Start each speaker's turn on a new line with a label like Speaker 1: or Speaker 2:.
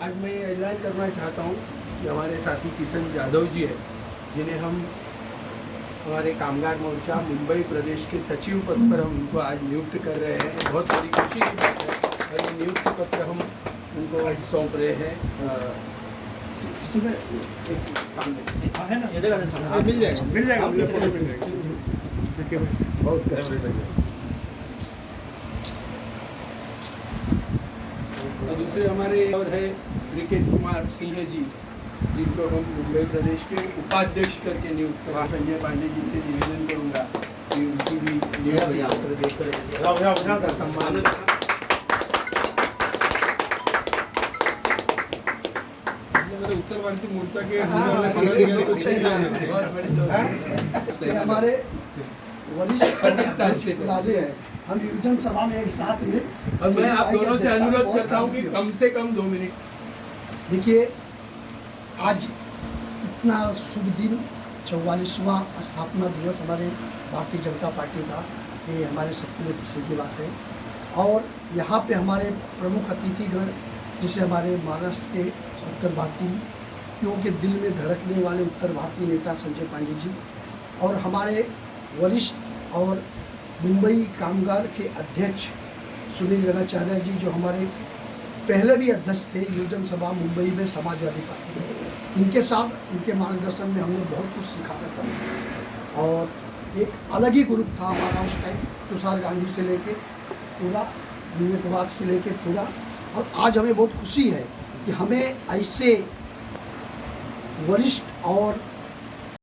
Speaker 1: आज मैं ये ऐलान करना चाहता हूँ कि हमारे साथी किशन जाधव जी है, जिन्हें हम हमारे कामगार मोर्चा मुंबई प्रदेश के सचिव पद पर हम उनको आज नियुक्त कर रहे हैं। बहुत बड़ी खुशी की बात है और ये नियुक्ति पत्र हम उनको सौंप रहे हैं। किसी में एक सामने
Speaker 2: है ना,
Speaker 3: मिल जाएगा आपके फोटो मिल जाएगा।
Speaker 1: बहुत और दूसरे हमारे और है क्रिकेट कुमार सिंह जी, जिनको हम मुंबई प्रदेश के उपाध्यक्ष करके नियुक्त कर संजय पांडे जी से निवेदन करूंगा कि उनकी भी नियुक्ति पत्र देकर उनका सम्मान।
Speaker 3: उत्तर भारतीय मोर्चा के
Speaker 1: बहुत बड़े दोस्त हैं।
Speaker 4: हमारे वरिष्ठ
Speaker 1: 25 साल से
Speaker 4: बुलाते हैं हम विभाजन सभा में एक साथ में।
Speaker 1: और मैं आप दोनों से अनुरोध करता हूँ कि कम से कम 2 मिनट।
Speaker 4: देखिए, आज इतना शुभ दिन 44वां स्थापना दिवस हमारे भारतीय जनता पार्टी का, ये हमारे सबके लिए खुशी की बात है। और यहाँ पे हमारे प्रमुख अतिथिगण, जैसे हमारे महाराष्ट्र के उत्तर भारतीयों के दिल में धड़कने वाले उत्तर भारतीय नेता संजय पांडे जी, और हमारे वरिष्ठ और मुंबई कामगार के अध्यक्ष सुनील गणाचार्य जी, जो हमारे पहले भी अध्यक्ष थे योजन सभा मुंबई में समाजवादी पार्टी में। इनके साथ, इनके मार्गदर्शन में हमने बहुत कुछ सीखा था। और एक अलग ही ग्रुप था हमारा उस टाइम, तुषार गांधी से लेके पूरा, विवेक वाग से लेके पूरा। और आज हमें बहुत खुशी है कि हमें ऐसे वरिष्ठ और